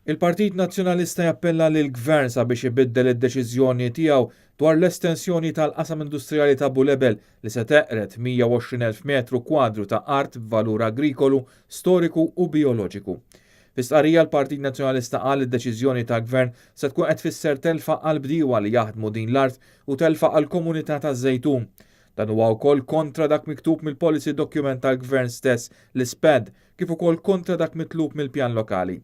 Il-Partit Nazzjonalista jappella lil gvern sabiex ibiddel id-deċiżjoni tiegħu dwar l-estensjoni tal-qasam industrijali ta' Bulebel li se teqret 120,000 metru kwadru ta' art b'valur agrikolu, storiku u bioloġiku. Fis-tqarrija l-Partit Nazzjonalista qal id-deċiżjoni ta' gvern se tkun qed tfisser telfa għal bdiewa li jaħdmu din l-art u telfa għal komunità taż-żejtun. Dan huwa wkoll kontra dak miktub mill-policy document tal-gvern stess l-SPED kif ukoll kontra dak mitlub mill-pjan lokali.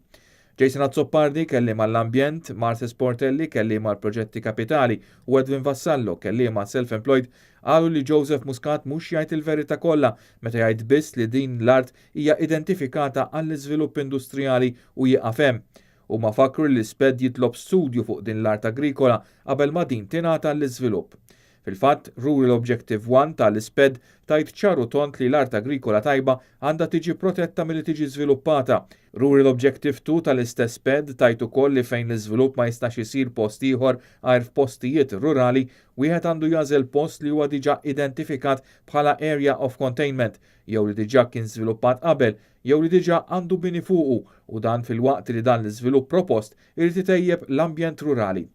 Jason Azzopardi kelli mal-ambjent, Marces Portelli kelli mal-proġetti kapitali u Edwin Vassallo kelli ma' self-employed qalu li Joseph Muscat mhux jgħid il-verità kollha meta jgħid biss li din l-art hija identifikata għall-iżvilupp industrijali u jieqaf hemm. Huma fakru li l-SPED jitlob studju fuq din l-art agrikola qabel ma din tingħata l-iżvilupp. Fil-fatt, Rural Objective 1 tal-SPED tajt ċaru tont li l-art agrikola tajba għandha tiġi protetta milli tiġi żviluppata. Rural Objective 2 tal-istess SPED tajt ukoll li fejn l-iżvilupp ma jistax isir post ieħor għajr f'postijiet rurali wieħed għandu jażel post li huwa diġà identifikat bħala Area of Containment jew li diġà kien żviluppat qabel jew li diġà għandu bini fuqu u dan fil-waqt li dan l-iżvilupp propost irid itejjeb l-ambjent rurali.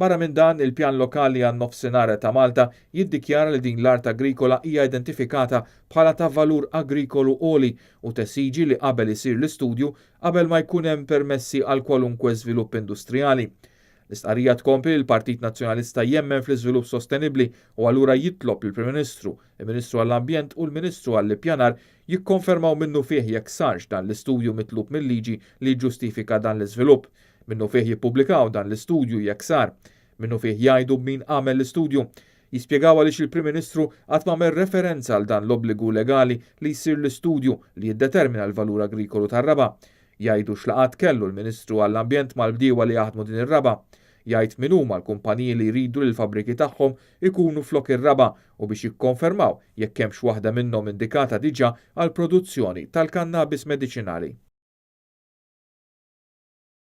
Barra minn dan, il-pjan lokali għan-nofsinhar ta' Malta jiddikjara li din l-art agrikola hija identifikata bħala ta' valur agrikolu għoli u tesiġi li qabel isir l-istudju qabel ma jkun hemm permessi għal kwalunkwe żvilupp industrijali. L-istqarrija tkompli l-Partit Nazzjonalista jemmen fl-iżvilupp sostenibbli u allura jitlob il-Prim Ministru, il-Ministru għall-Ambjent u l-Ministru għall-Ippjanar jikkonfermaw minnu fih jekk sarx dan l-istudju mitlub mill-liġi li ġustifika dan l-iżvilupp. Minnu fih jippubblikaw dan l-istudju jekk sar, minnu fih jgħidu min għamel l-istudju. Jispjegaw għaliex il-Prim Ministru qatt m'għamel referenza għal dan l-obbligu legali li jsir l-istudju li jiddetermina l-valur agrikolu tar-raba. Jgħidu x'laqat kellu l-Ministru għall-Ambjent mal-bdiewa li jaħdmu din ir-raba. Jgħid min huma l-kumpaniji li jridu li l-fabbriki tagħhom ikunu flok ir-raba u biex jikkonfermaw jekk hemmx waħda minnhom indikata diġà għal produzzjoni tal-kannabis mediċinali.